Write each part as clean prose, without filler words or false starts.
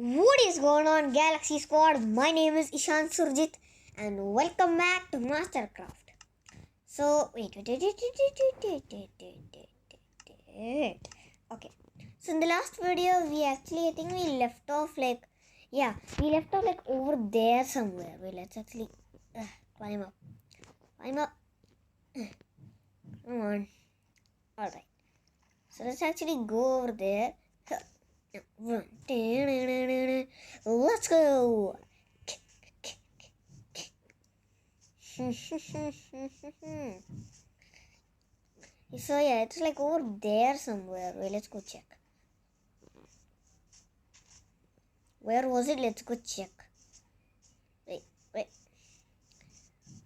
What is going on, Galaxy Squad? My name is Ishan Surjit, and welcome back to Mastercraft. So, wait. Okay. So, in the last video, I think we left off over there somewhere. Wait, let's actually climb up. Climb up. Come on. Alright. So, let's actually go over there. Let's go. So yeah, it's like over there somewhere. Wait, let's go check. Where was it? Let's go check. Wait.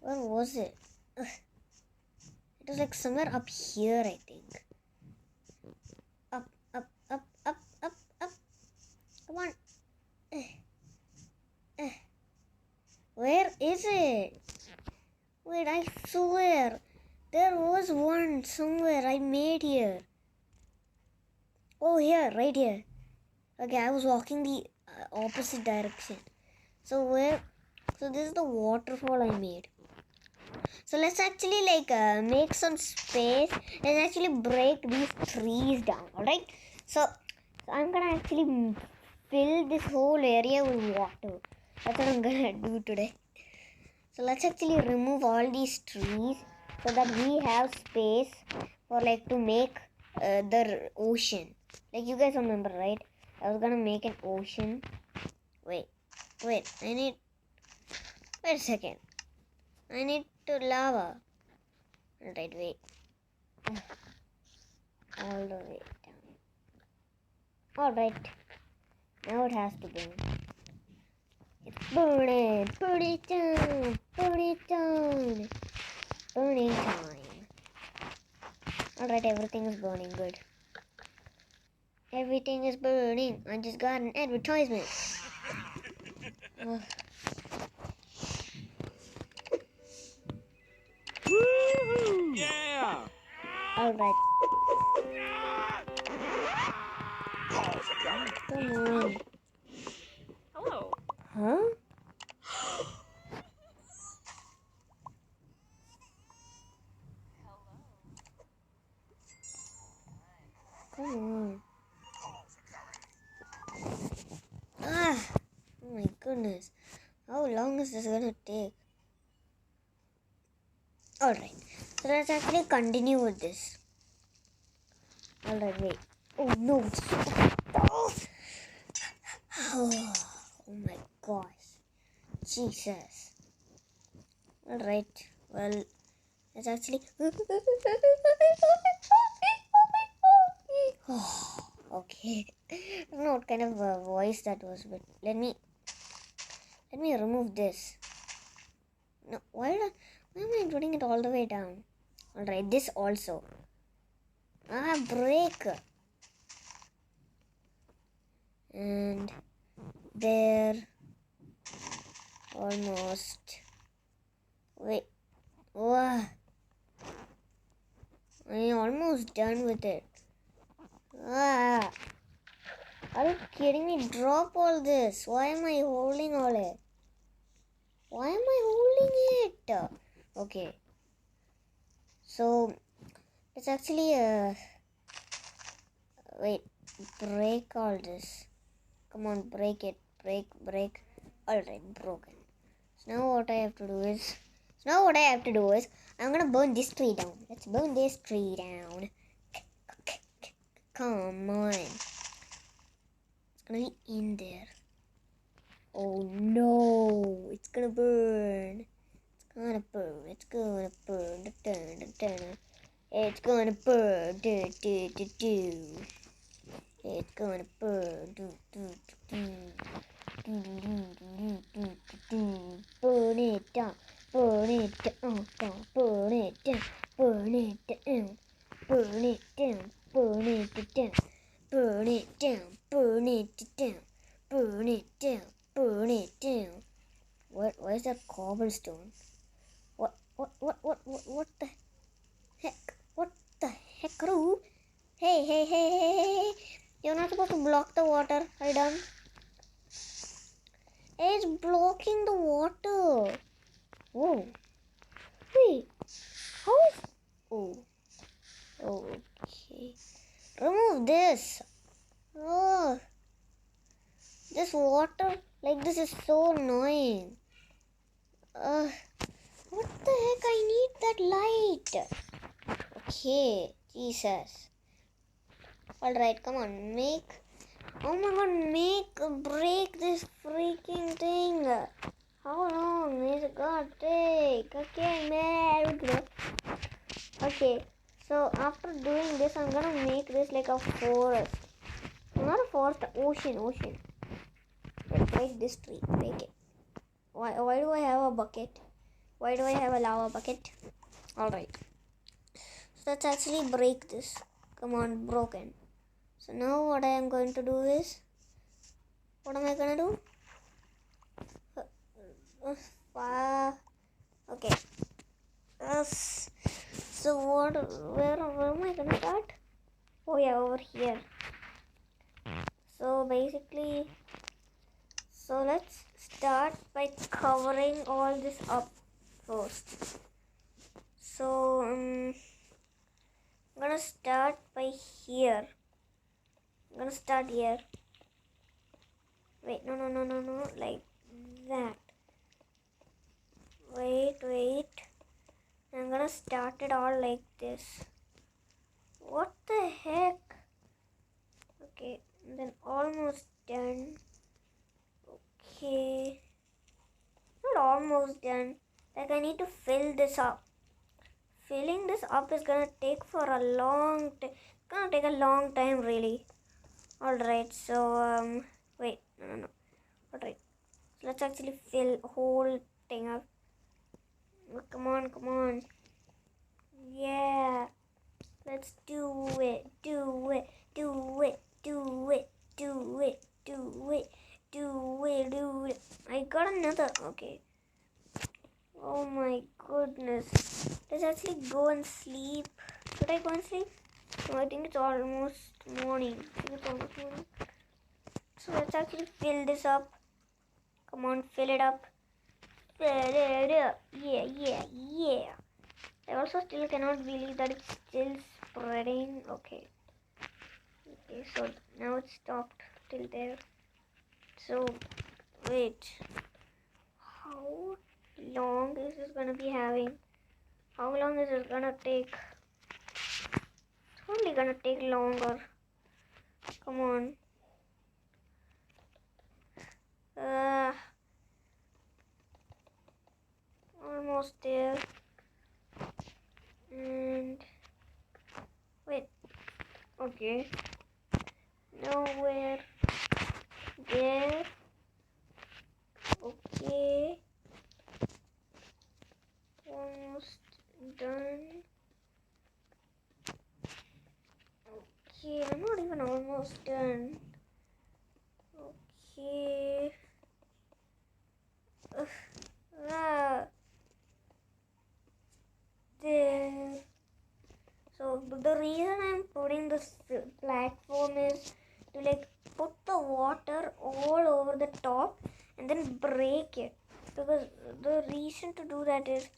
Where was it? It was like somewhere up here, I think. Up. Come on. Where is it? Wait, I swear there was one somewhere I made here. Oh, here, right here. Okay, I was walking the opposite direction. So this is the waterfall I made. So let's actually make some space. Let's actually break these trees down. Alright. So I'm gonna actually fill this whole area with water. That's what I'm gonna do today. So let's actually remove all these trees so that we have space for to make the ocean. Like you guys remember, right? I was gonna make an ocean. Wait, wait a second. I need to lava. Alright, wait. All the way down. Alright. Now it has to burn. It's burning. Burn it down. Burn it down. Burning time. Alright, everything is burning good. Everything is burning. I just got an advertisement. Yeah! Alright. Come on. Hello. Huh? Come on. Oh my goodness. How long is this gonna take? Alright. So let's actually continue with this. Alright, wait. Oh no. Oh my gosh. Jesus. Alright. Well, let's actually. Okay. I don't know what kind of voice that was, but let me remove this. No, why am I putting it all the way down? Alright, this also. Break. And there. Almost. Wait. Wow. I'm almost done with it. Are you kidding me? Drop all this. Why am I holding all it? Why am I holding it? Okay. So, let's actually, wait, break all this. Come on, break it. Break. Alright, broken. So now what I have to do is, I'm gonna burn this tree down. Let's burn this tree down. Come on. It's gonna be in there. Oh no, it's gonna burn. It's gonna burn. It's gonna burn. It's gonna burn. It's gonna burn. Burn it down. Burn it down. Burn it down. Burn it down. Burn it down. Burn it down. Burn it down. Burn it down. Burn it down. Burn it down. What is that cobblestone? What the heck? What the heck, Ru? Hey. You're not supposed to block the water. Are you done? It's blocking the water. Whoa. Wait. How is... Oh. Okay. Remove this. Oh. This water like this is so annoying. What the heck? I need that light. Okay. Jesus. Alright, come on. Oh my god, break this freaking thing. How long is it gonna take? Okay, man. Okay, so after doing this, I'm gonna make this like a forest. Not a forest, ocean. Let's break this tree. Break it. Why do I have a bucket? Why do I have a lava bucket? Alright. So let's actually break this. Come on, broken. So now what I am going to do is... What am I gonna do? Okay. So where am I gonna start? Oh yeah, over here. So basically, let's start by covering all this up first. So I'm gonna start by here. I'm gonna start here. Wait, no, like that. Wait. I'm gonna start it all like this. What the heck? Okay, and then almost done. Okay, not almost done. Like I need to fill this up. Filling this up is gonna take for a long time. It's gonna take a long time, really. Alright, so wait, no. Alright, so let's actually fill the whole thing up. Come on. Yeah. Let's do it. I got another. Okay. Oh my goodness. Let's actually go and sleep. Should I go and sleep? No, I think it's almost morning. So let's actually fill this up. Come on, fill it up. Fill it up. Yeah. I also still cannot believe that it's still spreading. Okay, so now it stopped till there. So wait, how long is this gonna be having? How long is it gonna take? It's only gonna take longer. Come on. Almost there. And wait. Okay. Nowhere. There. Okay. Almost done. Okay, I'm not even almost done. Okay. There. So the reason I'm putting this platform is to like put the water all over the top and then break it. Because the reason to do that is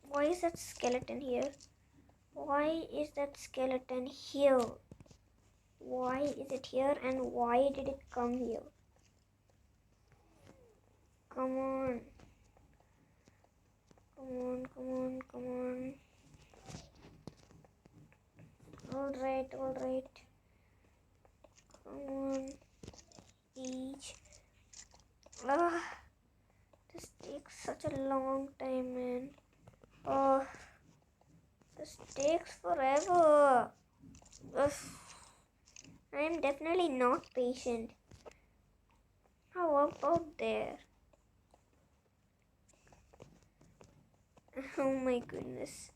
why is that skeleton here? Why is that skeleton here? Why is it here and why did it come here? Come on. Alright. Come on. Each. This takes such a long time, man. This takes forever. I'm definitely not patient. How about there? Oh my goodness.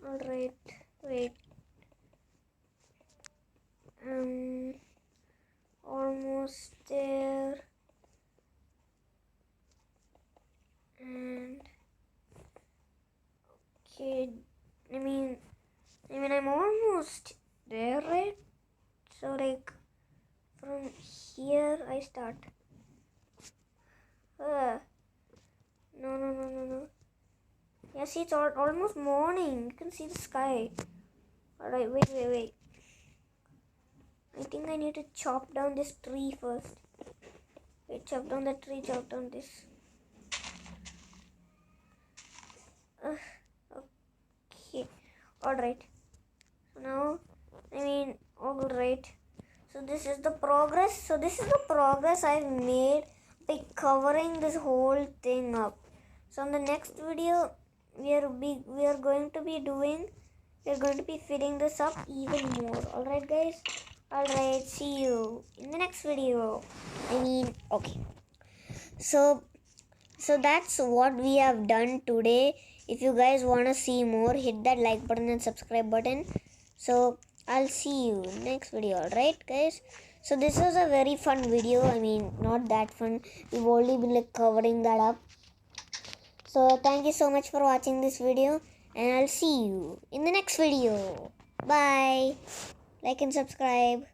Alright, wait. Almost there. And okay, I mean I'm almost there, right? So like from here I start. No. Yeah, see, it's almost morning. You can see the sky. Alright, wait. I think I need to chop down this tree first. Wait, chop down the tree, chop down this. Okay. Alright. So now, alright. So this is the progress. I've made by covering this whole thing up. So in the next video, we are going to be filling this up even more. Alright guys? Alright, see you in the next video. Okay. So that's what we have done today. If you guys want to see more, hit that like button and subscribe button. So I'll see you next video. Alright guys? So this was a very fun video. Not that fun. We've only been covering that up. So thank you so much for watching this video, and I'll see you in the next video. Bye. Like and subscribe.